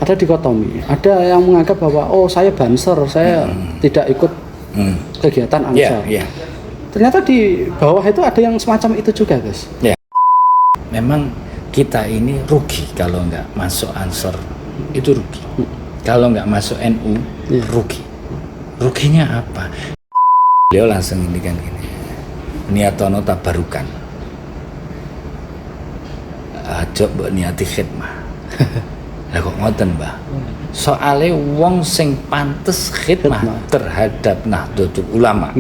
ada dikotomi. Ada yang menganggap bahwa saya banser, saya tidak ikut kegiatan Ansor. Ternyata di bawah itu ada yang semacam itu juga, guys. Memang kita ini rugi kalau nggak masuk Ansor, itu rugi. Kalau nggak masuk NU, rugi. Ruginya apa? Beliau langsung indikan gini, niatono tabarukan, aja mbok niati khidmah. Lah kok ngoten, Mbah? Soale wong sing pantes khidmah terhadap Nahdlatul Ulama.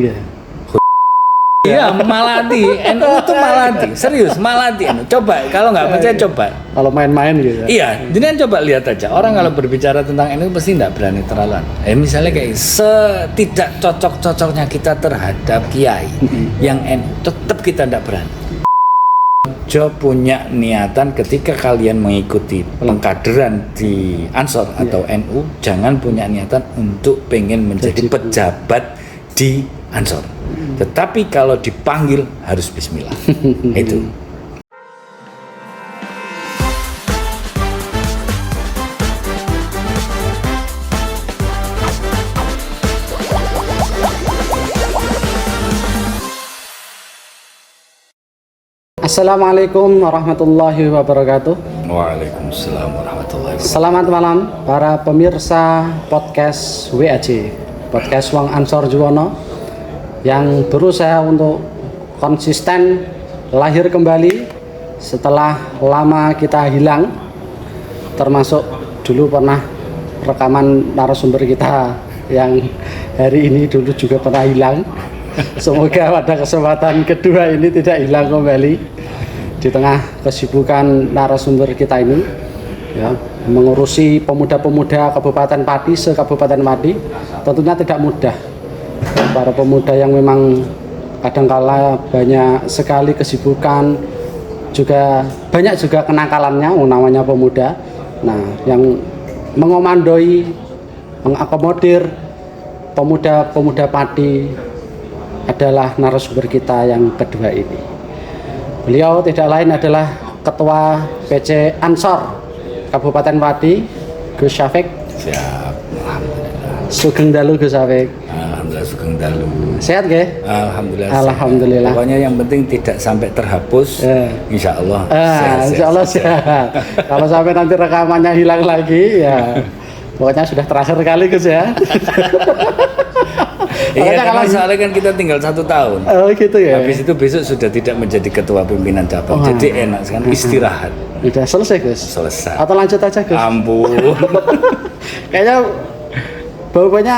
Iya, maladi. NU itu maladi. Serius, maladi. Coba, kalau nggak percaya coba. Kalau main-main gitu. Iya, jadi coba lihat aja. Orang kalau berbicara tentang NU pasti nggak berani terlalu. Misalnya kayak setidak cocok-cocoknya kita terhadap kiai yang NU, tetap kita nggak berani. Punya niatan ketika kalian mengikuti pengkaderan di Ansor atau NU, jangan punya niatan untuk pengen menjadi pejabat di Ansor. Tetapi kalau dipanggil harus bismillah. Itu. Assalamualaikum warahmatullahi wabarakatuh. Waalaikumsalam warahmatullahi wabarakatuh. Selamat malam para pemirsa podcast WAJ, podcast Wong Ansor Juwono, yang berusaha untuk konsisten lahir kembali setelah lama kita hilang, termasuk dulu pernah rekaman narasumber kita yang hari ini dulu juga pernah hilang. Semoga pada kesempatan kedua ini tidak hilang kembali di tengah kesibukan narasumber kita ini, ya, mengurusi pemuda-pemuda Kabupaten Pati, se-Kabupaten Pati. Tentunya tidak mudah. Para pemuda yang memang kadangkala banyak sekali kesibukan, juga banyak juga kenakalannya, namanya pemuda. Nah, yang mengomandoi, mengakomodir pemuda-pemuda Pati adalah narasumber kita yang kedua ini. Beliau tidak lain adalah Ketua PC Ansor Kabupaten Pati, Gus Syafiq. Siap, alhamdulillah. Sugeng dalu Gus Syafiq. Alhamdulillah sugeng dalu. Sehat nggih? Alhamdulillah. Alhamdulillah. Pokoknya yang penting tidak sampai terhapus. Insya Allah. Insya Allah sehat. Kalau sampai nanti rekamannya hilang lagi, ya pokoknya sudah terakhir kali Gus ya. Iya, karena soalnya kan kita tinggal 1 tahun. Oh gitu ya. Habis itu besok sudah tidak menjadi ketua pimpinan cabang. Jadi enak kan, istirahat. Udah selesai Gus? Selesai. Atau lanjut aja Gus? Ampun. Kayaknya baunya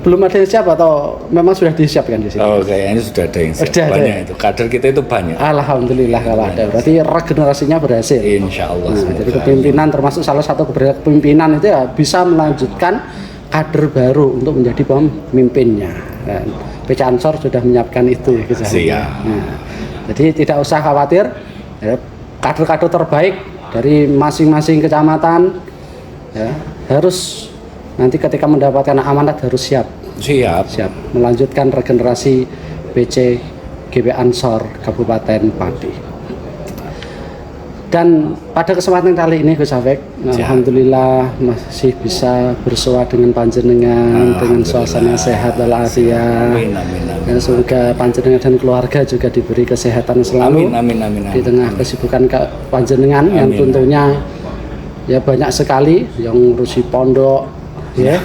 belum ada yang siap atau memang sudah disiapkan di sini? Oh, kayaknya sudah ada yang siap. Banyak itu. Kader kita itu banyak. Alhamdulillah kalau ada. Berarti regenerasinya berhasil. Insya Allah. Nah, jadi kepemimpinan termasuk salah satu kepemimpinan itu ya bisa melanjutkan kader baru untuk menjadi pemimpinnya. Dan PC Ansor sudah menyiapkan itu ya Gus. Siap. Nah, jadi tidak usah khawatir, ya, kader-kader terbaik dari masing-masing kecamatan ya, harus nanti ketika mendapatkan amanat harus siap melanjutkan regenerasi PC GB Ansor Kabupaten Pati. Dan pada kesempatan kali ini Gus Syafiq, alhamdulillah masih bisa bersua dengan panjenengan dengan suasana sehat walafiat. Dan semoga panjenengan dan keluarga juga diberi kesehatan selalu. Amin. Di tengah kesibukan panjenengan yang tentunya ya banyak sekali yang ngurusi pondok, ya.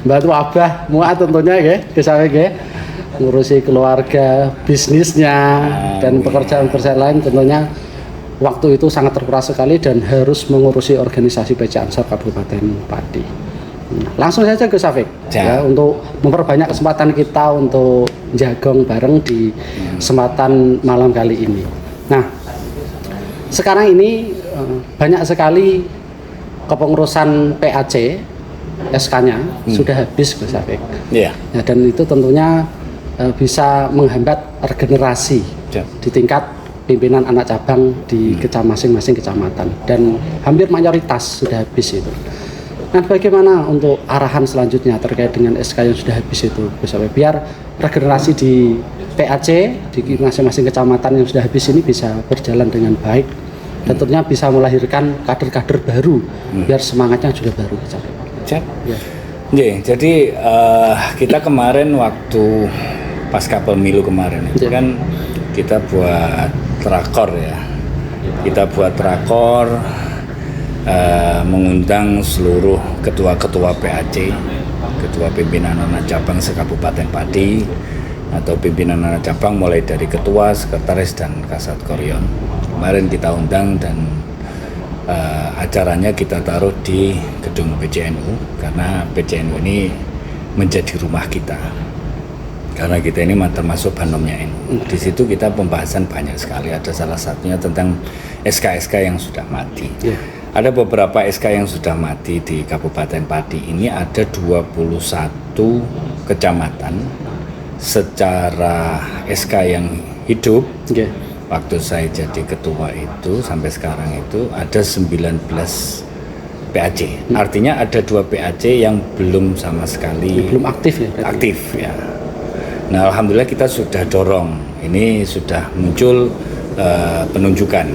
Bantu abah muat tentunya ya, Gus Syafiq ya. Ngurusi keluarga, bisnisnya dan pekerjaan-pekerjaan lain tentunya. Waktu itu sangat terkuras sekali dan harus mengurusi organisasi PC Ansor Kabupaten Pati. Langsung saja Gus Syafiq ya, untuk memperbanyak kesempatan kita untuk jagong bareng di kesempatan malam kali ini. Nah, sekarang ini banyak sekali kepengurusan PAC SK-nya sudah habis Gus Syafiq. Ya, dan itu tentunya bisa menghambat regenerasi di tingkat pimpinan anak cabang di masing-masing kecamatan, dan hampir mayoritas sudah habis itu. Nah, bagaimana untuk arahan selanjutnya terkait dengan SK yang sudah habis itu, biar regenerasi di PAC di masing-masing kecamatan yang sudah habis ini bisa berjalan dengan baik dan tentunya bisa melahirkan kader-kader baru biar semangatnya juga baru. Siap. Ya. Jadi kita kemarin waktu pasca pemilu kemarin itu kan kita buat rakor ya. Kita buat rakor mengundang seluruh ketua-ketua PAC, ketua pimpinan anak cabang se-Kabupaten Pati atau pimpinan anak cabang mulai dari ketua, sekretaris dan kasat koryon. Kemarin kita undang dan acaranya kita taruh di gedung PCNU karena PCNU ini menjadi rumah kita. Karena kita ini termasuk banomnya NU. Di situ kita pembahasan banyak sekali. Ada salah satunya tentang SK-SK yang sudah mati. Ada beberapa SK yang sudah mati di Kabupaten Pati. Ini ada 21 kecamatan secara SK yang hidup. Waktu saya jadi ketua itu sampai sekarang itu ada 19 PAC. Artinya ada 2 PAC yang belum sama sekali belum aktif ya. Aktif ya. Nah, alhamdulillah kita sudah dorong. Ini sudah muncul penunjukan.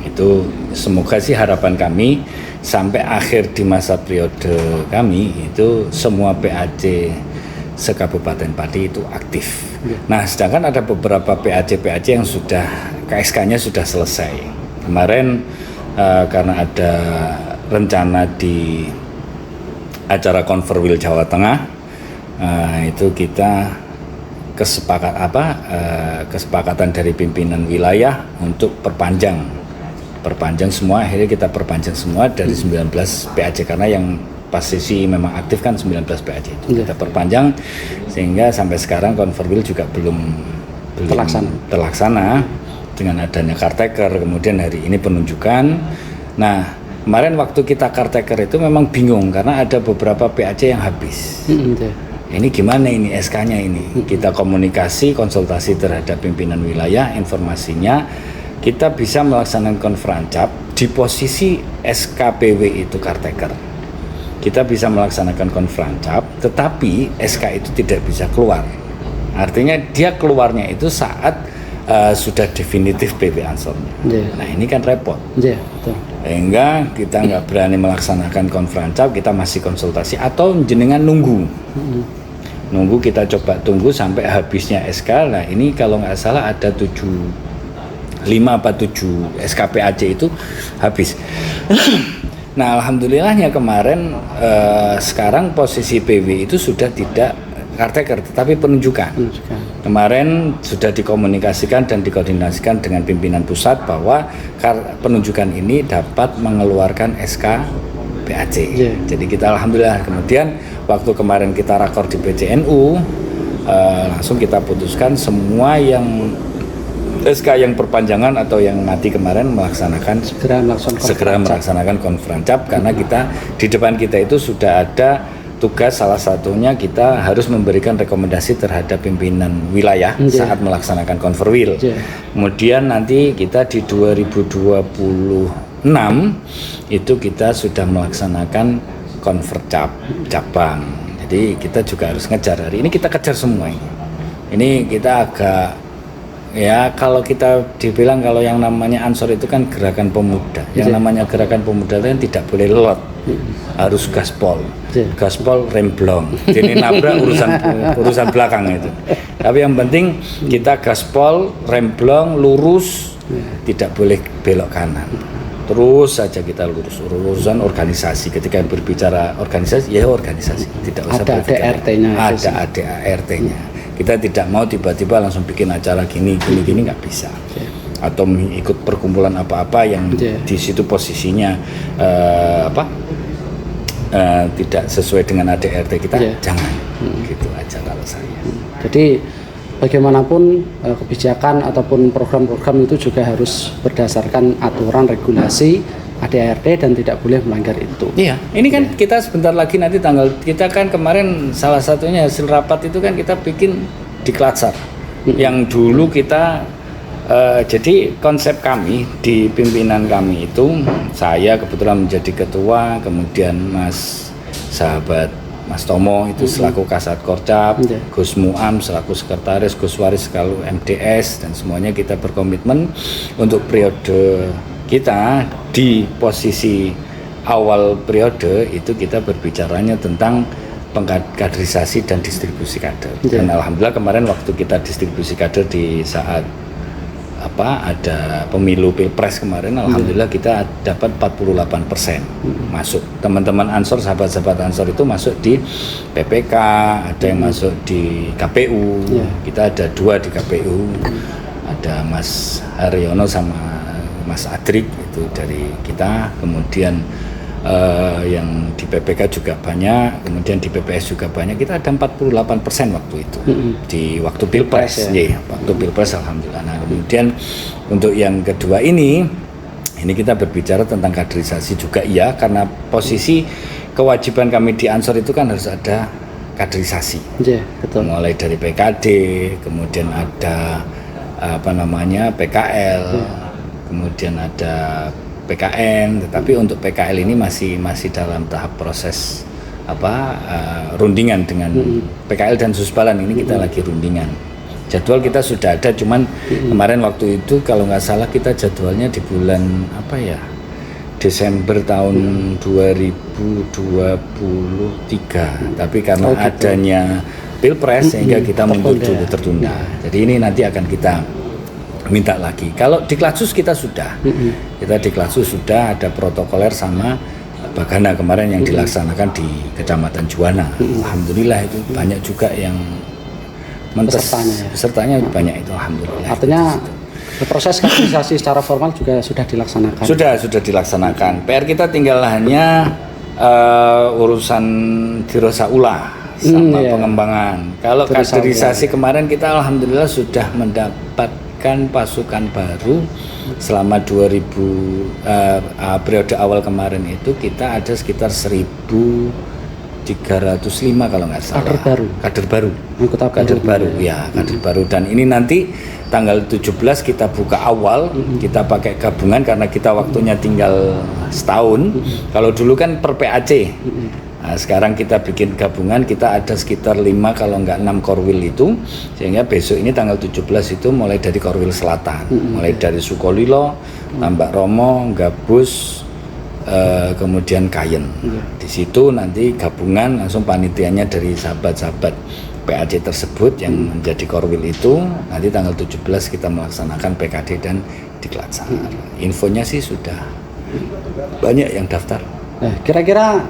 Itu semoga sih harapan kami sampai akhir di masa periode kami itu semua PAC se-Kabupaten Pati itu aktif. Nah, sedangkan ada beberapa PAC yang sudah KSK-nya sudah selesai. Kemarin karena ada rencana di acara Konferwil Jawa Tengah, itu kita kesepakatan dari pimpinan wilayah untuk perpanjang semua. Akhirnya kita perpanjang semua dari 19 PAC karena yang posisi memang aktif kan 19 PAC itu kita perpanjang sehingga sampai sekarang Konferwil juga belum terlaksana dengan adanya karteker. Kemudian hari ini penunjukan. Nah, kemarin waktu kita karteker itu memang bingung karena ada beberapa PAC yang habis. Ini gimana ini SK-nya ini? Kita komunikasi, konsultasi terhadap pimpinan wilayah, informasinya kita bisa melaksanakan konferancap di posisi SKPW itu karteker. Kita bisa melaksanakan konferancap, tetapi SK itu tidak bisa keluar. Artinya dia keluarnya itu saat sudah definitif PW Ansornya. Nah, ini kan repot. Sehingga kita nggak berani melaksanakan konferancap, kita masih konsultasi atau jenengan nunggu. Nunggu, kita coba tunggu sampai habisnya SK. Nah, ini kalau nggak salah ada 5 apa 7 SKPAC itu habis. Nah, alhamdulillahnya kemarin sekarang posisi PW itu sudah tidak karteker tetapi penunjukan. Kemarin sudah dikomunikasikan dan dikoordinasikan dengan pimpinan pusat bahwa penunjukan ini dapat mengeluarkan SK PAC. Jadi kita alhamdulillah kemudian waktu kemarin kita rakor di PCNU langsung kita putuskan semua yang SK yang perpanjangan atau yang mati kemarin segera melaksanakan konferancap karena kita di depan kita itu sudah ada tugas, salah satunya kita harus memberikan rekomendasi terhadap pimpinan wilayah saat melaksanakan konferwil. Kemudian nanti kita di 2026 itu kita sudah melaksanakan konfercap cabang. Jadi kita juga harus ngejar, hari ini kita kejar semua ini. Ini kita agak ya, kalau kita dibilang kalau yang namanya Ansor itu kan gerakan pemuda. Yang namanya gerakan pemuda itu kan tidak boleh lelot, harus gaspol, gaspol remblong. Jadi nabrak urusan belakang itu. Tapi yang penting kita gaspol, remblong, lurus, tidak boleh belok kanan. Terus saja kita lurus. Urusan organisasi, ketika berbicara organisasi, ya organisasi. Tidak usah ada ADART-nya. Ada ADART-nya. Kita tidak mau tiba-tiba langsung bikin acara gini nggak bisa. Atau ikut perkumpulan apa-apa yang di situ posisinya tidak sesuai dengan ADART kita, jangan. Gitu aja kalau saya. Jadi bagaimanapun kebijakan ataupun program-program itu juga harus berdasarkan aturan regulasi ADART dan tidak boleh melanggar itu. Iya, ini kan kita sebentar lagi nanti kita kan kemarin salah satunya hasil rapat itu kan kita bikin di Klatsar. Yang dulu kita jadi konsep kami di pimpinan kami itu, saya kebetulan menjadi ketua, kemudian sahabat Mas Tomo itu selaku Kasat Korcap, Gus Muam selaku sekretaris, Gus Waris selaku MDS, dan semuanya kita berkomitmen untuk periode kita di posisi awal periode itu kita berbicaranya tentang pengkaderisasi dan distribusi kader. Dan alhamdulillah kemarin waktu kita distribusi kader di saat ada pemilu pilpres kemarin, alhamdulillah kita dapat 48% masuk. Teman-teman Ansor, sahabat-sahabat Ansor itu masuk di PPK, ada yang masuk di KPU. Kita ada 2 di KPU, ada Mas Haryono sama Mas Adrik itu dari kita, kemudian yang di PPK juga banyak, kemudian di PPS juga banyak. Kita ada 48% waktu itu di waktu pilpres, waktu pilpres alhamdulillah. Nah, kemudian untuk yang kedua ini kita berbicara tentang kaderisasi juga karena posisi kewajiban kami di Ansor itu kan harus ada kaderisasi. Betul. Mulai dari PKD, kemudian ada PKL, kemudian ada PKN, tetapi untuk PKL ini masih dalam tahap proses rundingan dengan PKL dan Susbalan ini kita lagi rundingan. Jadwal kita sudah ada, cuman kemarin waktu itu kalau nggak salah kita jadwalnya di bulan Desember tahun 2023, tapi karena adanya Pilpres sehingga kita mundur dulu, tertunda. Jadi ini nanti akan kita minta lagi. Kalau di Klatsus kita sudah, kita di Klatsus sudah ada protokoler sama Bagana kemarin yang dilaksanakan di Kecamatan Juwana. Alhamdulillah itu banyak juga yang pesertanya banyak itu, alhamdulillah. Artinya proses kaderisasi secara formal juga sudah dilaksanakan. Sudah dilaksanakan. PR kita tinggal hanya urusan Dirosaula sama pengembangan. Kalau kaderisasi kemarin kita alhamdulillah sudah mendapat pasukan baru selama 2000 periode awal kemarin itu kita ada sekitar 1.305 kalau nggak salah. Kader baru. Kader baru. Dan ini nanti tanggal 17 kita buka awal, kita pakai gabungan karena kita waktunya tinggal setahun. Kalau dulu kan per PAC. Nah, sekarang kita bikin gabungan, kita ada sekitar 5 kalau nggak 6 korwil itu, sehingga besok ini tanggal 17 itu mulai dari Korwil Selatan, mulai dari Sukolilo, Tambak Romo, Gabus, kemudian Kayen. Di situ nanti gabungan langsung panitianya dari sahabat-sahabat PAC tersebut yang menjadi korwil itu, nanti tanggal 17 kita melaksanakan PKD dan Diklat-Sar. Infonya sih sudah banyak yang daftar. Kira-kira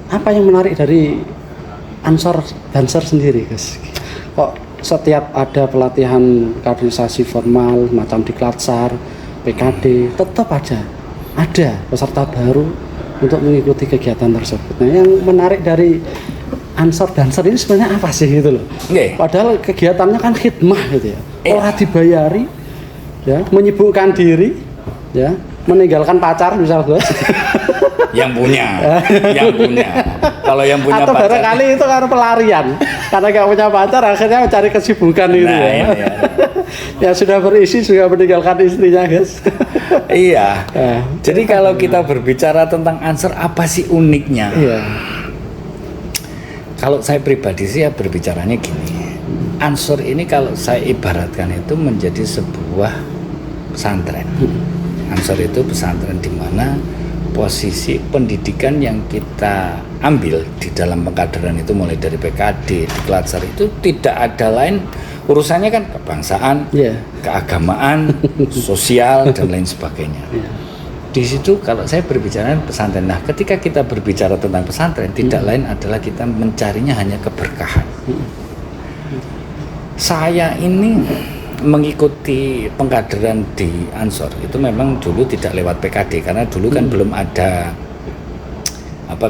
apa yang menarik dari Ansor Banser sendiri, guys? Kok setiap ada pelatihan kaderisasi formal macam Diklat-Sar, PKD, tetap ada peserta baru untuk mengikuti kegiatan tersebut. Nah, yang menarik dari Ansor Banser ini sebenarnya apa sih gitu loh? Padahal kegiatannya kan khidmah gitu ya. Orang dibayari, menyibukkan diri, meninggalkan pacar misal, guys. yang punya. Kalau yang punya atau pacar, barangkali itu karena pelarian, karena nggak punya pacar akhirnya mencari kesibukan itu ya sudah berisi juga meninggalkan istrinya, guys. Iya. Jadi kalau kita berbicara tentang Ansor, apa sih uniknya? Kalau saya pribadi sih berbicaranya gini. Ansor ini kalau saya ibaratkan itu menjadi sebuah pesantren. Ansor itu pesantren di mana posisi pendidikan yang kita ambil di dalam pengkaderan itu mulai dari PKD, Diklat-Sar itu tidak ada lain urusannya kan kebangsaan, keagamaan, sosial dan lain sebagainya. Di situ kalau saya berbicara pesantren, nah ketika kita berbicara tentang pesantren tidak lain adalah kita mencarinya hanya keberkahan. Saya ini mengikuti pengkaderan di Ansor itu memang dulu tidak lewat PKD karena dulu kan belum ada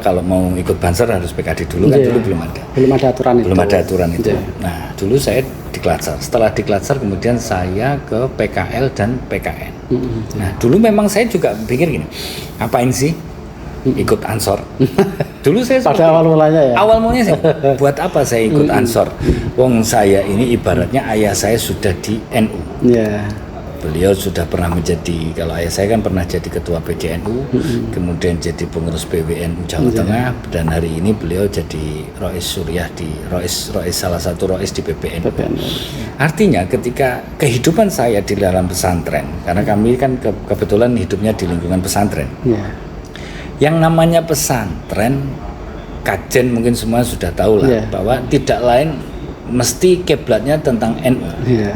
kalau mau ikut Banser harus PKD dulu kan dulu belum ada aturan itu. Nah dulu saya Diklat-Sar, setelah Diklat-Sar kemudian saya ke PKL dan PKN. Nah dulu memang saya juga pikir gini, ngapain sih ikut Ansor? Dulu saya pada awal mulanya sih buat apa saya ikut Ansor? Wong saya ini ibaratnya ayah saya sudah di NU. Beliau sudah pernah menjadi, kalau ayah saya kan pernah jadi ketua PDNU, kemudian jadi pengurus PWNU Jawa Tengah, dan hari ini beliau jadi Rois Suriah di Rois salah satu Rois di PBNU. Artinya ketika kehidupan saya di dalam pesantren, karena kami kan kebetulan hidupnya di lingkungan pesantren. Yang namanya pesantren, kajen mungkin semua sudah tahu lah, bahwa tidak lain mesti kiblatnya tentang NU,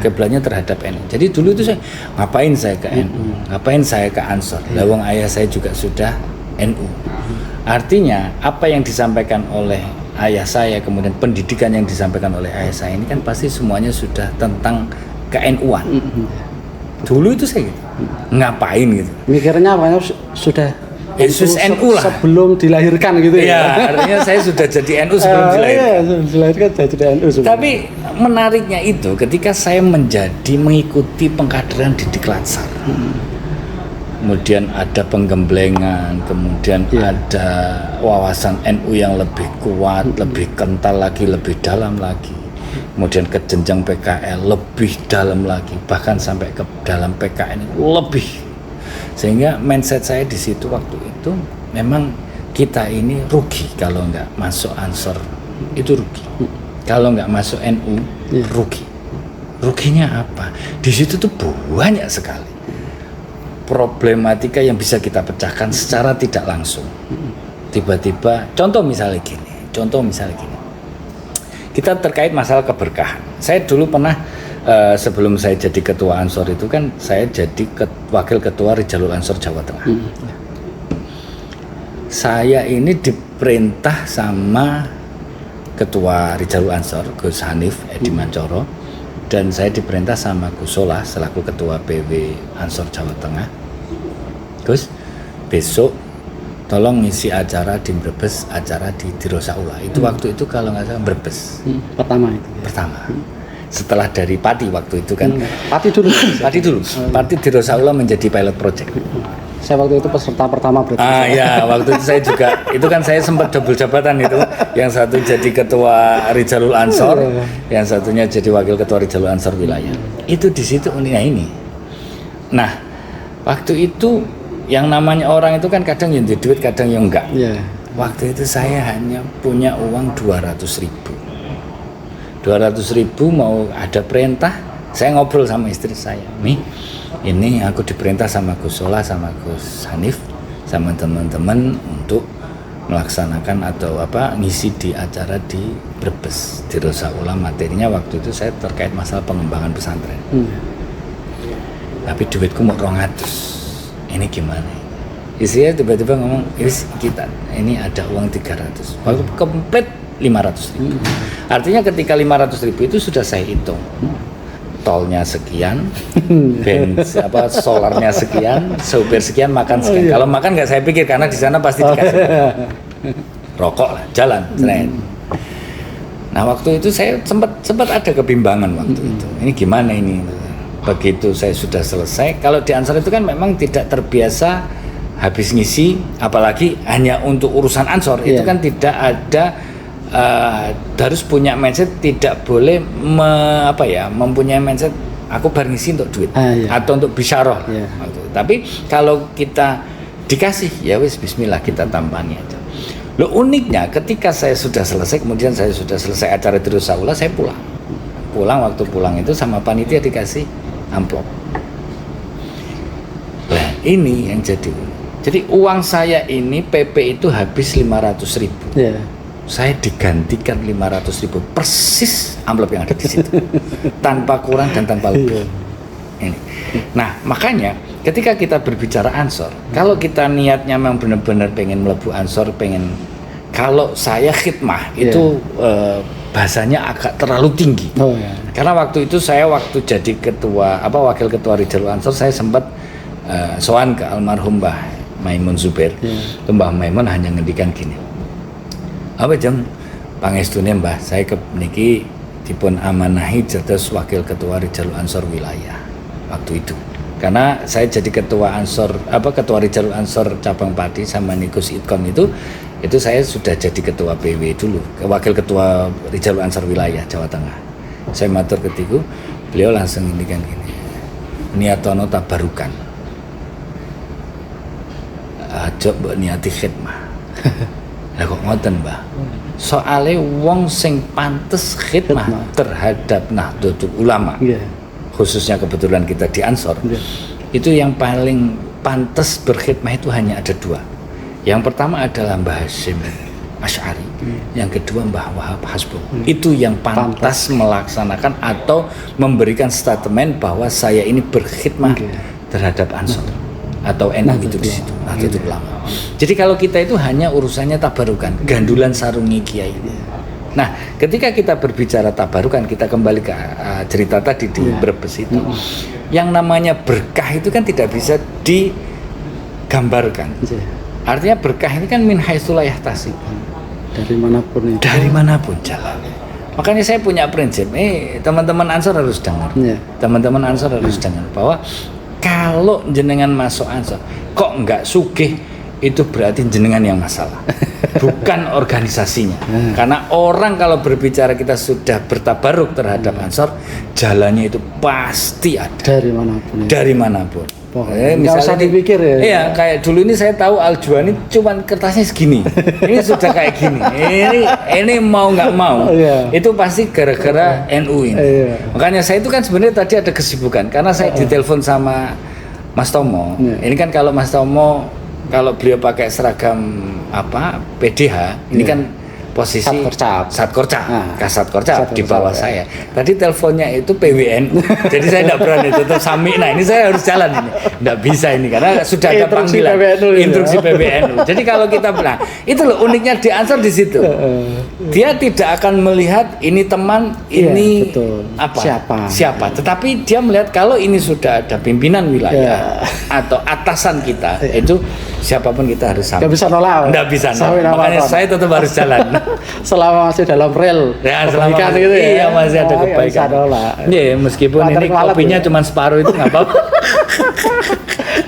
kiblatnya terhadap NU. Jadi dulu itu saya ngapain saya ke NU, ngapain saya ke Ansor. Lawang ayah saya juga sudah NU. Artinya apa yang disampaikan oleh ayah saya, kemudian pendidikan yang disampaikan oleh ayah saya ini kan pasti semuanya sudah tentang ke-NU-an. Dulu itu saya gitu, ngapain gitu. Mikirnya apanya sudah Yesus NU lah sebelum dilahirkan gitu ya. Iya, artinya saya sudah jadi NU sebelum dilahirkan. Iya, dilahirkan jadi NU sebelum. Tapi menariknya itu ketika saya mengikuti pengkaderan di Diklatsar. Kemudian ada penggemblengan, kemudian ada wawasan NU yang lebih kuat, lebih kental lagi, lebih dalam lagi. Kemudian ke jenjang PKL lebih dalam lagi, bahkan sampai ke dalam PKN lebih. Sehingga mindset saya di situ waktu itu memang kita ini rugi kalau nggak masuk Ansor, itu rugi. Kalau nggak masuk NU rugi. Ruginya apa? Di situ tuh banyak sekali problematika yang bisa kita pecahkan secara tidak langsung. Tiba-tiba, contoh misalnya gini. Kita terkait masalah keberkahan. Saya dulu pernah sebelum saya jadi ketua Ansor itu kan saya jadi wakil ketua Rijalul Ansor Jawa Tengah. Saya ini diperintah sama ketua Rijalul Ansor Gus Hanif Edi Mancoro, dan saya diperintah sama Gus Solah selaku ketua PW Ansor Jawa Tengah. Gus, besok tolong ngisi acara di Brebes, acara di Dirosaula. Itu waktu itu kalau nggak salah Brebes. Pertama itu. Pertama. Setelah dari Pati waktu itu kan. Pati dulu. Pati Dirosaula menjadi pilot project. Saya waktu itu peserta pertama berarti. Ya, waktu itu saya juga, itu kan saya sempat double jabatan itu. Yang satu jadi ketua Rijalul Ansor, yang satunya jadi wakil ketua Rijalul Ansor wilayah. Itu di situ uniknya ini. Nah, waktu itu yang namanya orang itu kan kadang yang duit, kadang yang enggak. Waktu itu saya hanya punya uang 200.000. 200.000 mau ada perintah, saya ngobrol sama istri saya, ini aku diperintah sama Gus Solah, sama Gus Hanif, sama teman-teman untuk melaksanakan atau ngisi di acara di Brebes, di Rosaula. Materinya waktu itu saya terkait masalah pengembangan pesantren. Tapi duitku mau 200, ini gimana? Istrinya tiba-tiba ngomong, ini ada uang 300, waktu komplit 500.000. Artinya ketika 500.000 itu sudah saya hitung, tolnya sekian, solarnya sekian, sopir sekian, makan sekian. Kalau makan nggak saya pikir karena di sana pasti dikasih rokok lah, jalan, Nah waktu itu saya sempat ada kebimbangan waktu itu. Ini gimana ini? Begitu saya sudah selesai, kalau di Ansor itu kan memang tidak terbiasa habis ngisi, apalagi hanya untuk urusan Ansor. Itu kan tidak ada. Harus punya mindset, tidak boleh mempunyai mindset aku ngisi untuk duit atau untuk bisyarah. Tapi kalau kita dikasih, ya wis bismillah kita tampani aja. Lo uniknya ketika saya sudah selesai, kemudian saya sudah selesai acara di Rosaula, saya pulang. Waktu pulang itu sama panitia dikasih amplop. Nah ini yang jadi uang saya ini PP itu habis 500.000. Saya digantikan 500.000 persis amplop yang ada di situ, tanpa kurang dan tanpa lebih. Ini. Nah makanya ketika kita berbicara Ansor, kalau kita niatnya memang benar-benar pengen melebu Ansor, kalau saya khidmah itu bahasanya agak terlalu tinggi. Karena waktu itu saya jadi wakil ketua Rijalul Ansor, saya sempat sowan ke almarhum Mbah Maimun Zubair. Mbah Maimun hanya ngendikan gini, pangestune Mbah, saya niki dipun amanahi dados wakil ketua Rijalul Ansor wilayah waktu itu. Karena saya jadi ketua Rijalul Ansor cabang Pati sama Nikus Itkon itu saya sudah jadi ketua PW dulu, wakil ketua Rijalul Ansor wilayah Jawa Tengah. Saya matur ketiku, beliau langsung ngendikan gini, niatono tabarukan. Aja mbok niati khidmah. Lah kok ngoten, Mbah? Soale wong sing pantes khidmah terhadap Nahdlatul Ulama. Khususnya kebetulan kita di Ansor. Itu yang paling pantes berkhidmah itu hanya ada dua. Yang pertama adalah Mbah Hasyim Asy'ari, yang kedua Mbah Wahab Hasbul. Itu yang pantas melaksanakan atau memberikan statement bahwa saya ini berkhidmah terhadap Ansor atau NU itu di situ, Nahdlatul Ulama. Jadi kalau kita itu hanya urusannya tabarukan, gandulan sarungi kiai. Nah, ketika kita berbicara tabarukan, kita kembali ke cerita tadi di Brebes itu. Yang namanya berkah itu kan tidak bisa digambarkan. Artinya berkah ini kan min haitsu la yahtasib. Dari manapun itu. Dari manapun jalan. Makanya saya punya prinsip, teman-teman Ansor harus dengar. Teman-teman Ansor harus dengar bahwa kalau jenengan masuk Ansor, kok enggak sugih, itu berarti jenengan yang masalah, bukan organisasinya. Karena orang kalau berbicara kita sudah bertabaruk terhadap Ansor, jalannya itu pasti ada. Dari manapun. Nggak usah dipikir ya. Iya, kayak dulu ini saya tahu Al-Juwani cuman kertasnya segini. Ini sudah kayak gini. Ini mau nggak mau, itu pasti gara-gara NU ini. Makanya saya itu kan sebenarnya tadi ada kesibukan karena saya ditelepon sama Mas Tomo. Ini kan kalau Mas Tomo kalau beliau pakai seragam PDH, ini kan posisi Satkorcap, Kasatkorcap di bawah saya. Tadi teleponnya itu PWN, jadi saya tidak berani tetap Sami. Nah ini saya harus jalan ini, tidak bisa ini karena sudah ada panggilan instruksi PWN. Jadi kalau kita bilang itu loh uniknya di Ansor di situ, dia tidak akan melihat ini teman, ini siapa, tetapi dia melihat kalau ini sudah ada pimpinan wilayah atau atasan kita, itu siapapun kita harus sama. Nggak bisa nolak. Nggak bisa nolak. Makanya saya tetap harus jalan. Selama masih dalam rel kebaikan gitu ya. Iya, masih ada kebaikan. Iya, meskipun ini kopinya cuma separuh itu nggak apa-apa.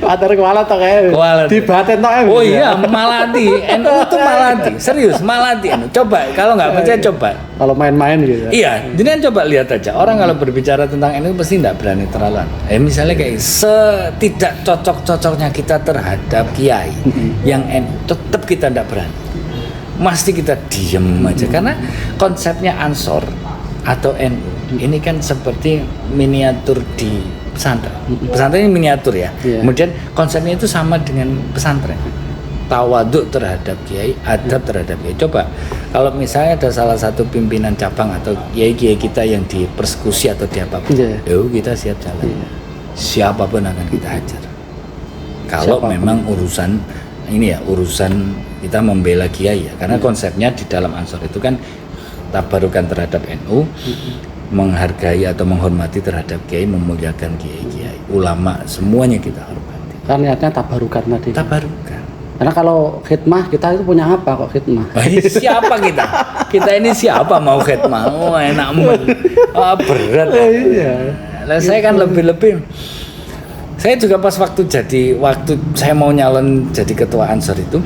Pater kualat toh kayak dibaten toh. Oh iya, Malati. NU itu Malati. Serius, Malati. Coba kalau nggak percaya coba. Kalau main-main gitu. Iya, jadi kan coba lihat aja. Orang kalau berbicara tentang NU pasti nggak berani terlalu. Misalnya kayak setidak cocok-cocoknya kita terhadap kiai yang NU, tetap kita nggak berani. Mesti kita diem aja karena konsepnya Ansor atau NU ini kan seperti miniatur di pesantren. Pesantren ini miniatur ya. Kemudian konsepnya itu sama dengan pesantren. Tawaduk terhadap kiai, adab terhadap kiai. Coba kalau misalnya ada salah satu pimpinan cabang atau kiai-kiai kita yang dipersekusi atau diapapun, kita siap jalan. Siapapun akan kita hajar. Kalau memang urusan ini ya, urusan kita membela kiai ya, karena konsepnya di dalam Ansor itu kan tabarukan terhadap NU, menghargai atau menghormati terhadap kiai, memuliakan kiai-kiai, ulama, semuanya kita hormati. Kan niatnya tabarukan tadi. Tabarukan. Karena kalau khidmah kita itu punya apa kok khidmah? Siapa kita? Kita ini siapa mau khidmah? Oh enak berat. Nah, saya kan lebih-lebih. Saya juga pas waktu saya mau nyalon jadi ketua Ansor itu,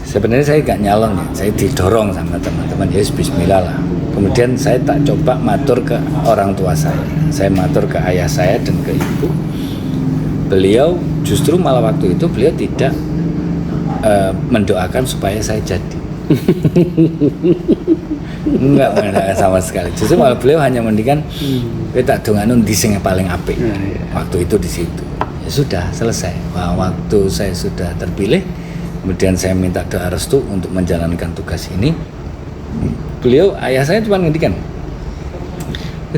sebenarnya saya nggak nyalon ya, saya didorong sama teman-teman, ya bismillah lah. Kemudian saya tak coba matur ke orang tua saya matur ke ayah saya dan ke ibu. Beliau justru malah waktu itu beliau tidak mendoakan supaya saya jadi. Enggak mendoakan sama sekali. Justru malah beliau hanya mendikan kita donganun di sing paling apik. Waktu itu di situ. Ya sudah selesai. Waktu saya sudah terpilih, kemudian saya minta doa restu untuk menjalankan tugas ini. Beliau, ayah saya cuma ngendikan,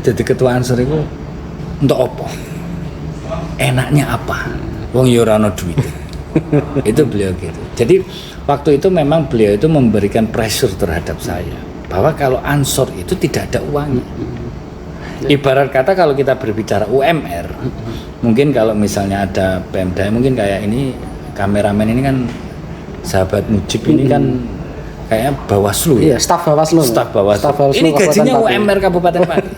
jadi ketua Ansor itu untuk apa? Enaknya apa? Wong yo ora ono duit. Itu beliau gitu. Jadi waktu itu memang beliau itu memberikan pressure terhadap saya bahwa kalau Ansor itu tidak ada uangnya. Ibarat kata kalau kita berbicara UMR, mungkin kalau misalnya ada Pemda, mungkin kayak ini kameramen ini kan sahabat Mujib ini kan kayaknya Bawaslu. Iya, staf Bawaslu. Ini gajinya UMR Kabupaten Pati.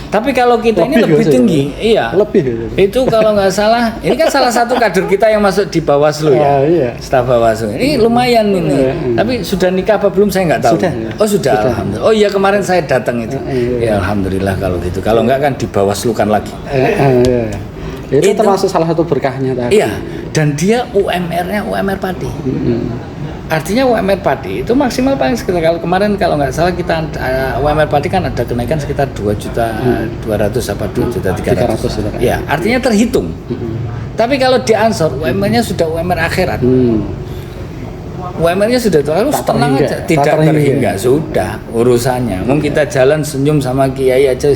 Tapi kalau kita ini lebih tinggi, iya. Lebih. Itu kalau nggak salah, ini kan salah satu kader kita yang masuk di Bawaslu ya. Iya. Staf Bawaslu. Ini lumayan ini. Tapi sudah nikah apa belum saya nggak tahu. Sudah. Oh sudah. Alhamdulillah. Oh iya kemarin saya datang itu. Ya alhamdulillah kalau gitu. Kalau nggak kan di Bawaslu kan lagi. Iya. Itu termasuk salah satu berkahnya tadi. Iya. Dan dia UMR-nya UMR Pati. Artinya UMR Pati itu maksimal paling sekitar kalau kemarin kalau nggak salah kita UMR Pati kan ada kenaikan sekitar 2.200.000 apa 2.300.000. Ya, artinya terhitung. Tapi kalau di Ansor UMR-nya sudah UMR akhirat. UMR-nya sudah terlalu tenang aja, tidak terhingga sudah urusannya. Mungkin kita jalan senyum sama Kiai aja.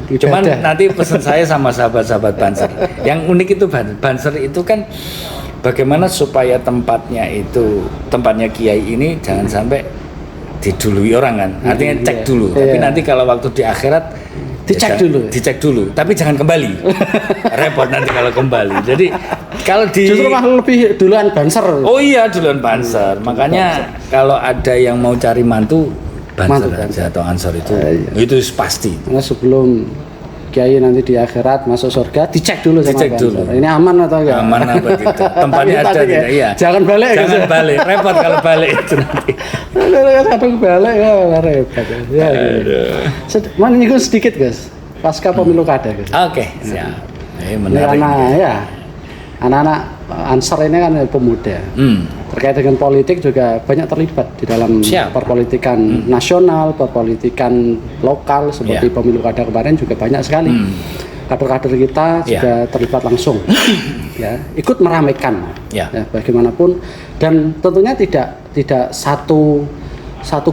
Cuman nanti pesan saya sama sahabat-sahabat Banser. Yang unik itu Banser itu kan bagaimana supaya tempatnya Kiai ini jangan sampai didului orang kan. Artinya cek dulu. Tapi nanti kalau waktu di akhirat dicek dulu. Tapi jangan kembali. Repot nanti kalau kembali. Jadi kalau justru malah lebih duluan Banser. Oh iya duluan Banser. Makanya kalau ada yang mau cari mantu Banser aja atau Ansor itu pasti. Karena sebelum Kiai nanti di akhirat masuk surga dicek dulu sama Banser. Ini aman atau enggak? Aman apa tidak? Tempatnya ada tidak? Iya. Jangan balik. Balik. Repot kalau balik itu nanti. Kadang balik ya repot. Ya. Mau nyinggung sedikit guys. Pasca pemilu kada guys. Oke, siap. Menarik. Anak-anak Ansor ini kan pemuda. Terkait dengan politik juga banyak terlibat di dalam perpolitikan nasional, perpolitikan lokal seperti pemilu kada kemarin juga banyak sekali. Kader-kader kita juga terlibat langsung, ya, ikut meramaikan, ya, bagaimanapun, dan tentunya tidak satu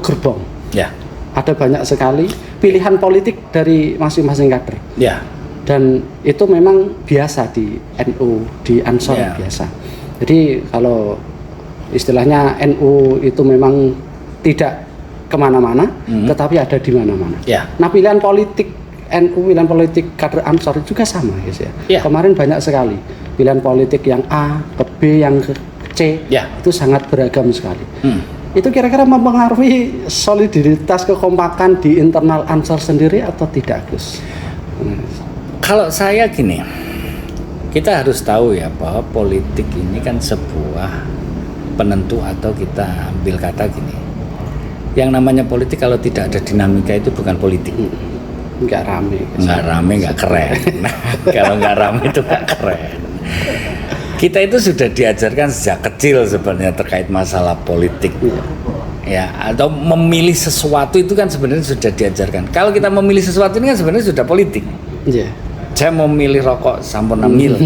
gerbong. Ya. Ada banyak sekali pilihan politik dari masing-masing kader. Ya. Dan itu memang biasa di NU, di Ansor biasa. Jadi kalau istilahnya NU itu memang tidak kemana-mana, tetapi ada di mana-mana. Nah pilihan politik NU, pilihan politik kader Ansor juga sama guys ya. Kemarin banyak sekali pilihan politik yang A, ke B, yang ke C, itu sangat beragam sekali. Itu kira-kira mempengaruhi soliditas kekompakan di internal Ansor sendiri atau tidak Gus? Kalau saya gini, kita harus tahu ya bahwa politik ini kan sebuah penentu atau kita ambil kata gini. Yang namanya politik kalau tidak ada dinamika itu bukan politik. Nggak rame, nggak keren. Kalau nggak rame itu nggak keren. Kita itu sudah diajarkan sejak kecil sebenarnya terkait masalah politik. Ya, atau memilih sesuatu itu kan sebenarnya sudah diajarkan. Kalau kita memilih sesuatu ini kan sebenarnya sudah politik. Saya mau milih rokok Sampurna Mil.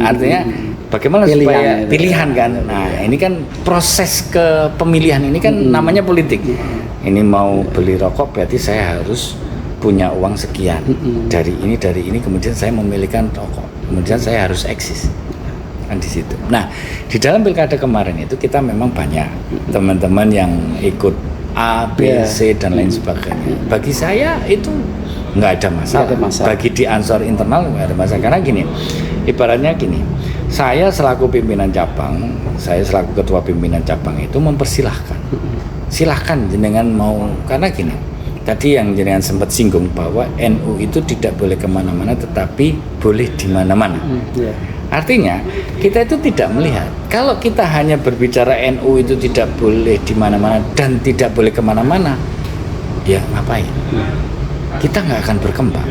Artinya bagaimana supaya pilihan kan. Nah, ini kan proses kepemilihan ini kan namanya politik. Ini mau beli rokok berarti saya harus punya uang sekian. Dari ini kemudian saya memilihkan rokok. Kemudian saya harus eksis. Kan di situ. Nah, di dalam pilkada kemarin itu kita memang banyak teman-teman yang ikut A, B, C dan lain sebagainya. Bagi saya itu nggak ada masalah. Bagi di Ansor internal nggak ada masalah karena gini, ibaratnya gini, saya selaku pimpinan cabang, saya selaku ketua pimpinan cabang itu mempersilahkan, silahkan jenengan mau, karena gini, tadi yang jenengan sempat singgung bahwa NU itu tidak boleh kemana-mana tetapi boleh di mana-mana. Artinya kita itu tidak melihat kalau kita hanya berbicara NU itu tidak boleh di mana-mana dan tidak boleh kemana-mana, ya ngapain? Kita nggak akan berkembang.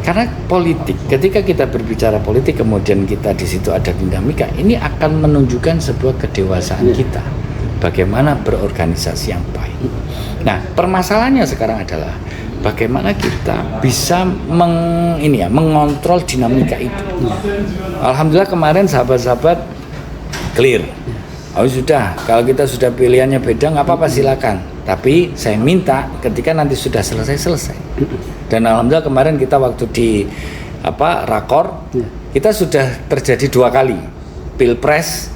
Karena politik, ketika kita berbicara politik kemudian kita di situ ada dinamika, ini akan menunjukkan sebuah kedewasaan kita. Bagaimana berorganisasi yang baik. Nah, permasalahannya sekarang adalah bagaimana kita bisa mengontrol dinamika itu. Alhamdulillah kemarin sahabat-sahabat clear. Oh sudah, kalau kita sudah pilihannya beda nggak apa-apa silakan. Tapi saya minta ketika nanti sudah selesai. Dan alhamdulillah kemarin kita waktu di rakor kita sudah terjadi 2 kali pilpres.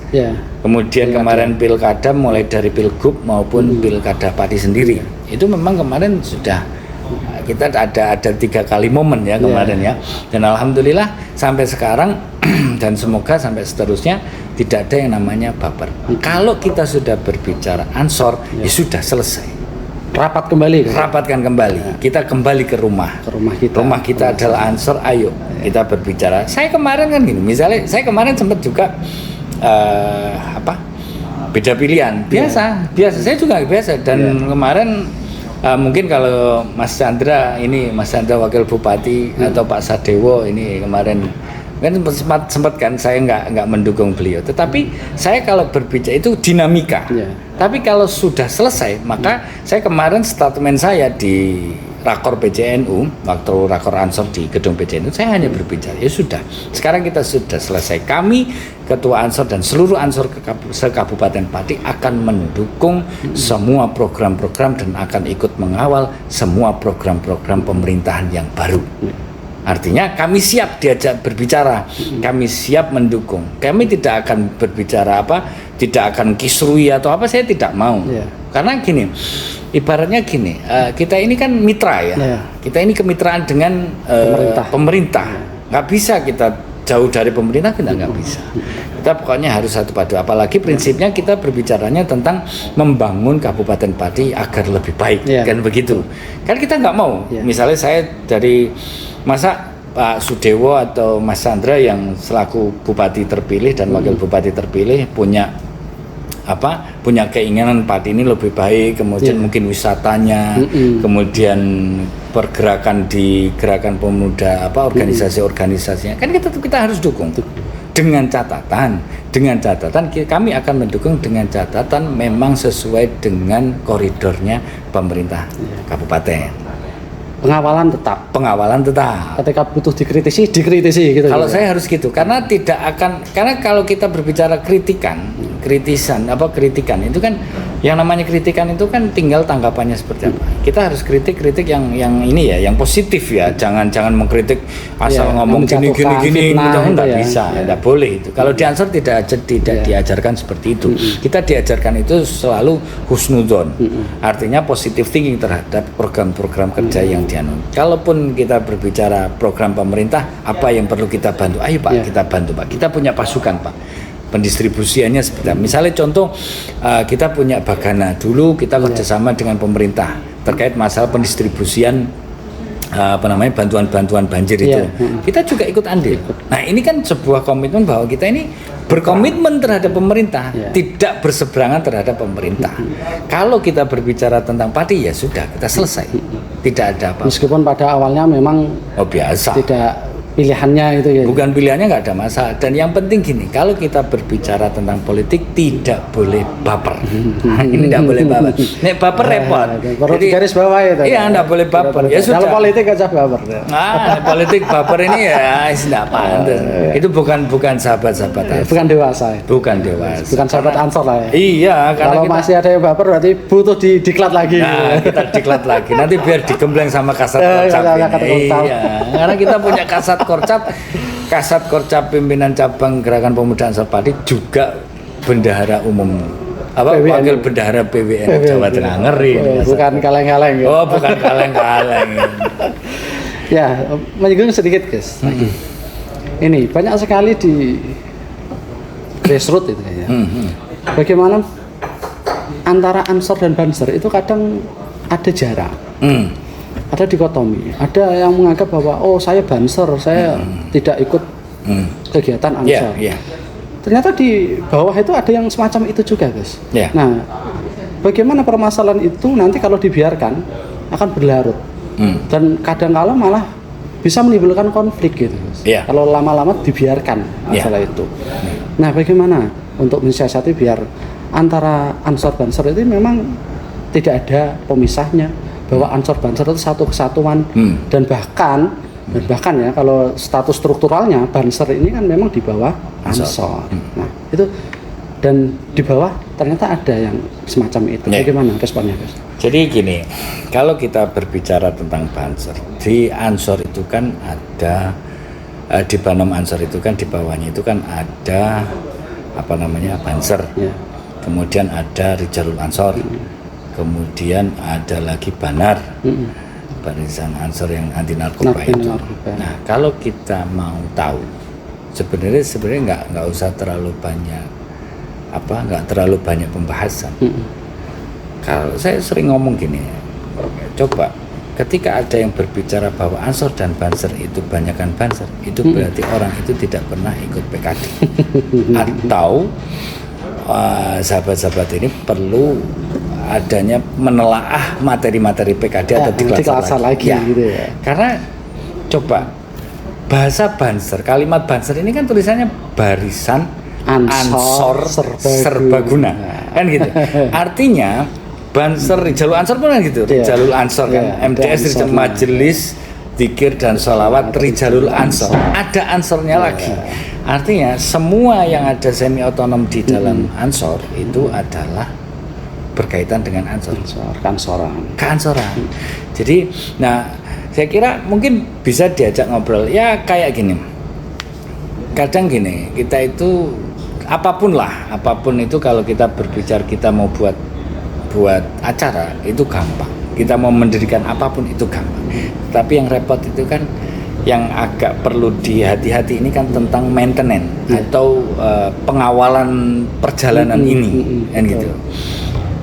Kemudian kemarin pilkada mulai dari pilgub maupun pilkada Pati sendiri. Itu memang kemarin sudah kita ada 3 kali momen ya kemarin ya. Dan alhamdulillah sampai sekarang dan semoga sampai seterusnya tidak ada yang namanya baper. Kalau kita sudah berbicara Ansor, ya sudah selesai. rapat kembali. Rapatkan kembali. Kita kembali ke rumah. Ke rumah kita. Rumah kita adalah Ansor. Ayo kita berbicara. Saya kemarin kan gini. Misalnya saya kemarin sempat juga beda pilihan. Biasa. Saya juga biasa. Dan kemarin mungkin kalau Mas Chandra Wakil Bupati atau Pak Sadewo ini kemarin kan sempat kan saya nggak mendukung beliau, tetapi saya kalau berbicara itu dinamika. Tapi kalau sudah selesai, maka saya kemarin statement saya di rakor PJNU, waktu rakor Ansor di gedung PJNU, saya hanya berbicara, ya sudah, sekarang kita sudah selesai. Kami Ketua Ansor dan seluruh Ansor se-Kabupaten Pati akan mendukung semua program-program dan akan ikut mengawal semua program-program pemerintahan yang baru. Artinya kami siap diajak berbicara, kami siap mendukung. Kami tidak akan berbicara tidak akan kisrui atau apa, saya tidak mau. Karena gini, ibaratnya gini, kita ini kan mitra ya. Kita ini kemitraan dengan pemerintah. Nggak bisa kita jauh dari pemerintah, kita nggak bisa. Kita pokoknya harus satu padu. Apalagi prinsipnya kita berbicaranya tentang membangun Kabupaten Pati agar lebih baik, kan begitu. Kan kita nggak mau. Misalnya saya masa Pak Sudewo atau Mas Chandra yang selaku bupati terpilih dan wakil bupati terpilih punya keinginan Pati ini lebih baik, kemudian mungkin wisatanya, kemudian pergerakan di gerakan pemuda organisasi-organisasinya, kan kita harus dukung dengan catatan kami akan mendukung dengan catatan memang sesuai dengan koridornya pemerintah kabupaten. Pengawalan tetap. Ketika butuh dikritisi gitu. Kalau saya harus gitu, karena kalau kita berbicara kritikan itu kan yang namanya kritikan itu kan tinggal tanggapannya seperti apa. Kita harus kritik yang ini ya, yang positif ya. Jangan mengkritik asal ngomong gini enggak bisa, enggak boleh itu. Kalau di Ansor tidak diajarkan seperti itu. Kita diajarkan itu selalu husnudzon. Artinya positive thinking terhadap program-program kerja yang dianut. Kalaupun kita berbicara program pemerintah, apa yang perlu kita bantu? Ayo Pak, kita bantu Pak. Kita punya pasukan Pak. Pendistribusiannya seperti apa? Misalnya contoh kita punya Bagana, dulu kita kerjasama dengan pemerintah terkait masalah pendistribusian bantuan banjir itu. Kita juga ikut andil. Nah, ini kan sebuah komitmen bahwa kita ini berkomitmen terhadap pemerintah, tidak berseberangan terhadap pemerintah. Kalau kita berbicara tentang Pati, ya sudah, kita selesai. Tidak ada apa-apa. Meskipun pada awalnya memang biasa. Tidak pilihannya itu ya. Bukan pilihannya, nggak ada masalah. Dan yang penting gini, kalau kita berbicara tentang politik tidak boleh baper. Ini tidak boleh baper. Nek baper repot. Jadi garis bawah itu. Iya, tidak boleh baper. Ya sudah. Kalau politik aja baper. Politik baper ini ya tidak pantas. Itu bukan sahabat-sahabat. Bukan dewasa. Bukan dewasa. Bukan sahabat Ansor lah ya. Iya, kalau masih ada yang baper berarti butuh diklat lagi. Nah, kita diklat lagi. Nanti biar digembleng sama kasat korcap. Iya, karena kita punya kasat Korcap pimpinan cabang Gerakan Pemuda Ansor Pati juga bendahara umum wakil bendahara PWN Jawa Tengah. Ngeri. Bukan kaleng-kaleng. Oh, bukan kaleng-kaleng. Ya, menyinggung sedikit guys. Ini banyak sekali di grassroots itu ya. Bagaimana antara Ansor dan Banser itu kadang ada jarak. Ada dikotomi, ada yang menganggap bahwa saya Banser, saya tidak ikut kegiatan Ansor. Ternyata di bawah itu ada yang semacam itu juga, guys. Nah, bagaimana permasalahan itu nanti kalau dibiarkan akan berlarut dan kadang-kala malah bisa menimbulkan konflik gitu, guys. Kalau lama-lama dibiarkan masalah itu. Nah, bagaimana untuk mensiasati biar antara Ansor Banser itu memang tidak ada pemisahnya, bahwa Ansor Banser itu satu kesatuan dan bahkan ya kalau status strukturalnya Banser ini kan memang di bawah Ansor. Nah, itu dan di bawah ternyata ada yang semacam itu. Bagaimana responnya, guys? Jadi gini, kalau kita berbicara tentang Banser, di Ansor itu kan ada di Banom Ansor itu kan di bawahnya itu kan ada Banser. Kemudian ada Rijalul Ansor. Kemudian ada lagi Banar, Barisan Ansor yang anti narkoba itu. Nah, kalau kita mau tahu, sebenarnya nggak usah terlalu banyak nggak terlalu banyak pembahasan. Kalau saya sering ngomong gini, coba ketika ada yang berbicara bahwa Ansor dan Banser itu banyakkan Banser, itu berarti orang itu tidak pernah ikut PKD. Atau sahabat-sahabat ini perlu adanya menelaah materi-materi PKD atau diklatsar lagi ya. Gitu ya. Karena coba bahasa Banser, kalimat Banser ini kan tulisannya barisan Ansor serbaguna. Kan gitu. Artinya Banser Jalul Ansor pun kan gitu. Jalul Ansor kan, MTS Rijal Majelis Dzikir dan Sholawat Rijalul Ansor. Ada Ansornya lagi. Artinya semua yang ada semi otonom di dalam Ansor itu adalah berkaitan dengan Ansor. Keansoran. Jadi, nah saya kira mungkin bisa diajak ngobrol. Ya kayak gini. Kadang gini, kita itu apapun itu kalau kita berbicara kita mau buat acara itu gampang, kita mau mendirikan apapun itu gampang, tapi yang repot itu kan yang agak perlu dihati-hati ini kan tentang maintenance atau pengawalan perjalanan ini kan gitu.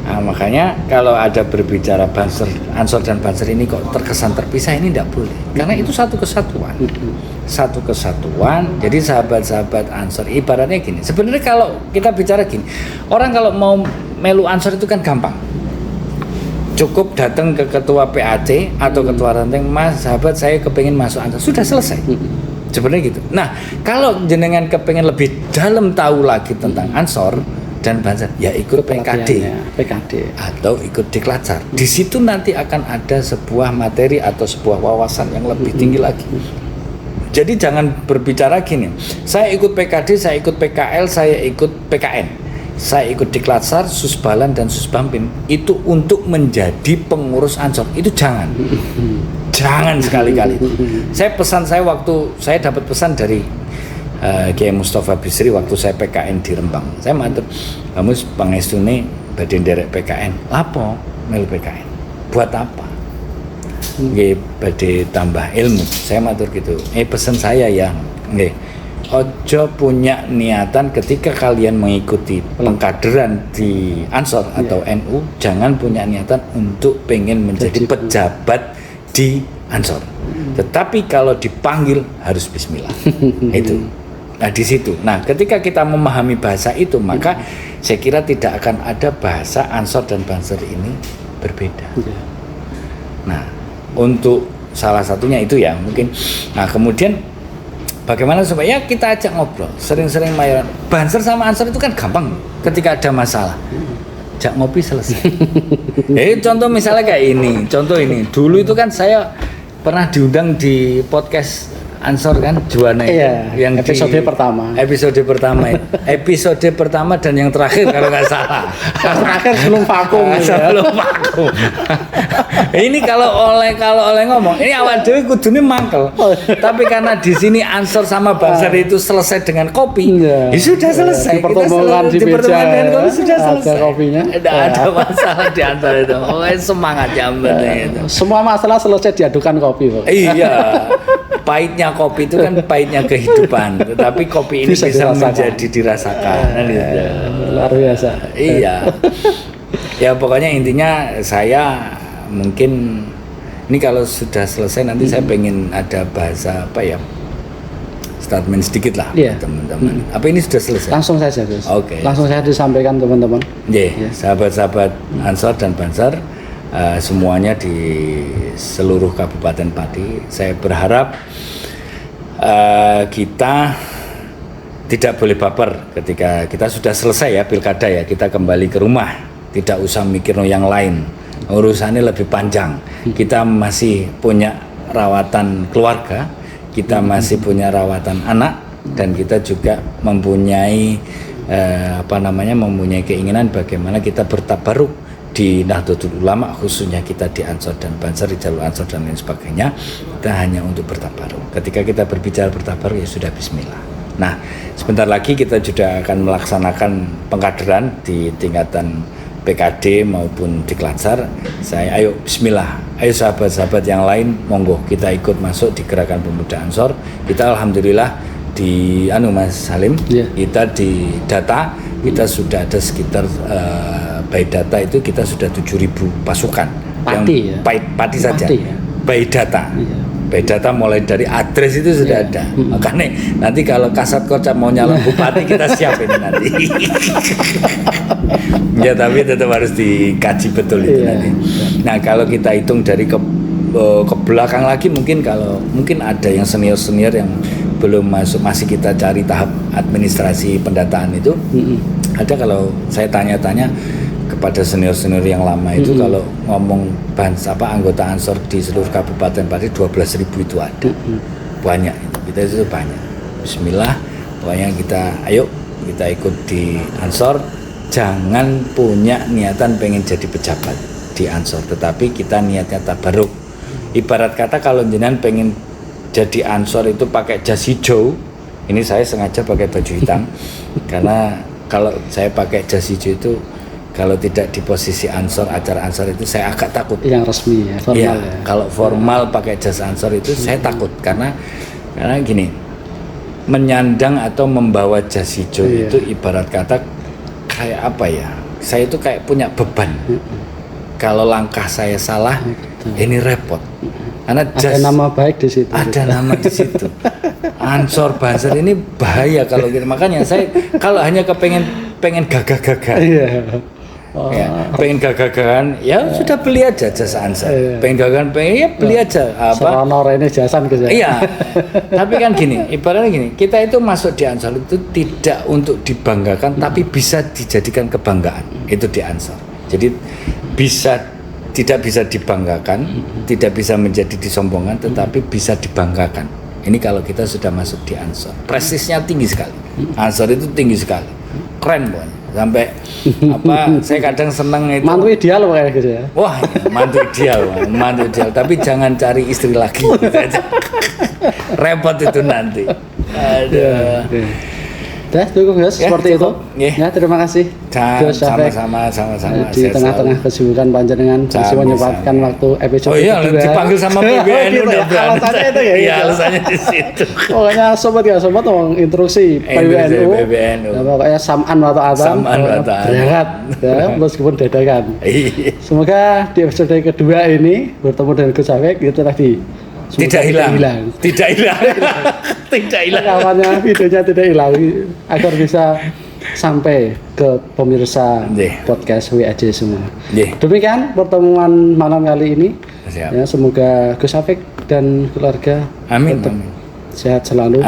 Nah, makanya kalau ada berbicara Ansor dan Banser ini kok terkesan terpisah, ini tidak boleh, karena itu satu kesatuan. Jadi sahabat-sahabat Ansor ibaratnya gini, sebenarnya kalau kita bicara gini, orang kalau mau melu Ansor itu kan gampang, cukup datang ke ketua PAC atau ketua ranting, Mas sahabat saya kepengen masuk Ansor, sudah selesai. Sebenarnya gitu. Nah kalau jenengan kepengen lebih dalam tahu lagi tentang Ansor dan Banser, ya ikut PKD atau ikut Diklatsar. Di situ nanti akan ada sebuah materi atau sebuah wawasan yang lebih tinggi lagi. Jadi jangan berbicara gini, saya ikut PKD, saya ikut PKL, saya ikut PKN, saya ikut Diklatsar, Susbalan dan Susbampim, itu untuk menjadi pengurus Ansor. Itu jangan sekali-kali. Saya waktu saya dapat pesan dari Kiai Mustafa Bisri waktu saya PKN di Rembang, saya matur, kamu pangestune badhe nderek PKN, lapo melu PKN, buat apa? Nggih badhe tambah ilmu, saya matur gitu. Pesan saya ya, nggih, ojo punya niatan ketika kalian mengikuti pengkaderan di Ansor atau NU, jangan punya niatan untuk pengen menjadi pejabat di Ansor. Tetapi kalau dipanggil harus bismillah. Itu. Nah di situ. Nah ketika kita memahami bahasa itu, maka saya kira tidak akan ada bahasa Ansor dan Banser ini berbeda. Nah untuk salah satunya itu ya mungkin. Nah kemudian bagaimana supaya kita ajak ngobrol, sering-sering mayoran. Banser sama Ansor itu kan gampang ketika ada masalah. Ajak ngopi selesai. Contoh misalnya kayak ini. Contoh ini. Dulu itu kan saya pernah diundang di podcast Ansor kan, Juwana itu, yang episode pertama dan yang terakhir kalau nggak salah. Terakhir sebelum vakum. Ini kalau oleh ngomong, ini awal dewi kudune mangkel. Tapi karena di sini Ansor sama Banser itu selesai dengan kopi, ya sudah selesai. Pertemuan di meja dengan kopi sudah selesai. Ada kopinya. Tidak ada masalah di Ansor itu. Semangat ya itu. Semua masalah selesai diadukan kopi, Pak. Iya. Pahitnya kopi itu kan pahitnya kehidupan, tetapi kopi ini bisa menjadi dirasakan. Luar biasa. Iya. Ya pokoknya intinya saya mungkin ini kalau sudah selesai nanti saya pengen ada bahasa apa ya, statement sedikit lah teman-teman. Apa ini sudah selesai? Langsung saja Gus. Oke. Langsung saya disampaikan teman-teman. Sahabat-sahabat Ansor dan Banser, semuanya di seluruh Kabupaten Pati, saya berharap kita tidak boleh baper ketika kita sudah selesai ya pilkada ya, kita kembali ke rumah, tidak usah mikir yang lain, urusannya lebih panjang. Kita masih punya rawatan keluarga, kita masih punya rawatan anak, dan kita juga mempunyai mempunyai keinginan bagaimana kita bertabaruk di Nahdlatul Ulama, khususnya kita di Ansor dan Banser, di jalur Ansor dan lain sebagainya. Kita hanya untuk bertabaruk. Ketika kita berbicara bertabaruk ya sudah bismillah. Nah sebentar lagi kita juga akan melaksanakan pengkaderan di tingkatan PKD maupun Diklatsar. Saya ayo bismillah, ayo sahabat-sahabat yang lain monggo kita ikut masuk di Gerakan Pemuda Ansor. Kita alhamdulillah di Mas Halim, kita di data kita sudah ada sekitar by data itu kita sudah 7.000 pasukan. Pati yang ya? Pati saja. Pati ya? By data. Iya. By data mulai dari address itu sudah ada. Makanya nanti kalau Kasat Koca mau nyalon bupati kita siap ini nanti. Ya tapi tetap harus dikaji betul itu nanti. Nah kalau kita hitung dari ke belakang lagi mungkin ada yang senior yang belum masuk, masih kita cari tahap administrasi pendataan itu. Ada kalau saya tanya-tanya kepada senior yang lama itu kalau ngomong anggota Ansor di seluruh Kabupaten Pati 12.000 itu ada. Banyak kita itu banyak. Bismillah, pokoknya ayo kita ikut di Ansor. Jangan punya niatan pengen jadi pejabat di Ansor, tetapi kita niatnya tabaruk. Ibarat kata kalau jenengan pengen jadi Ansor itu pakai jas hijau, ini saya sengaja pakai baju hitam karena kalau saya pakai jas hijau itu kalau tidak di posisi Ansor, acara Ansor itu saya agak takut. Yang resmi ya, formal ya. Kalau formal pakai jas Ansor itu saya takut karena gini, menyandang atau membawa jas hijau itu ibarat kata kayak apa ya? Saya itu kayak punya beban. Kalau langkah saya salah, ini repot. Karena ada nama baik di situ. Ada nama di situ. Ansor Banser ini bahaya kalau gitu. Makanya saya kalau hanya pengen gagah-gagah. Ya, pengen gagah-gagahan, ya sudah beli aja jas Ansor. Pengen gagahan, ya beli aja Seronor ini jasan ke saya. Iya. Tapi kan gini, ibaratnya gini, kita itu masuk di Ansor itu tidak untuk dibanggakan, tapi bisa dijadikan kebanggaan. Itu di Ansor. Jadi tidak bisa dibanggakan, tidak bisa menjadi disombongkan, tetapi bisa dibanggakan. Ini kalau kita sudah masuk di Ansor. Prestisnya tinggi sekali. Ansor itu tinggi sekali. Keren pokoknya. Sampai saya kadang seneng itu. Mantu ideal kayak gitu ya. Wah, mantu ideal. Tapi jangan cari istri lagi. Repot itu nanti. Aduh. Dah, cukup ya, seperti itu. Ya, terima kasih. Sama-sama. Di tengah-tengah kesibukan panjenengan masih menyempatkan waktu episode kedua. Dipanggil sama PBNU udah alasannya itu ya. Iya, alasannya di situ. Pokoknya sobat mau instruksi PBNU. Nah, pokoknya sam'an wa ta'atan. Berangkat ya, meskipun dadakan. Semoga di episode kedua ini bertemu dengan Gus Afek itu tadi. Tidak hilang. Rekamannya, videonya tidak hilang agar bisa sampai ke pemirsa podcast WAJ semua. Demikian pertemuan malam kali ini. Ya, semoga Gus Afek dan keluarga tetap sehat selalu.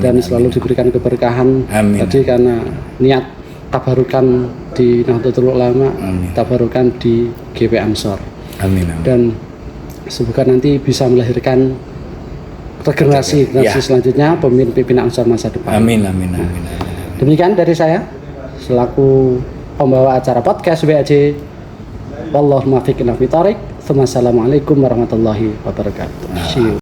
Dan selalu diberikan keberkahan. Tadi karena niat tabarukan di Nahdlatul Ulama, tabarukan di GP Ansor. Dan semoga nanti bisa melahirkan generasi selanjutnya pemimpin Ansor masa depan. Amin. Demikian dari saya selaku pembawa acara podcast WAJ. Wallahu muwaffiq ila aqwamit thoriq. Wassalamualaikum warahmatullahi wabarakatuh. See you.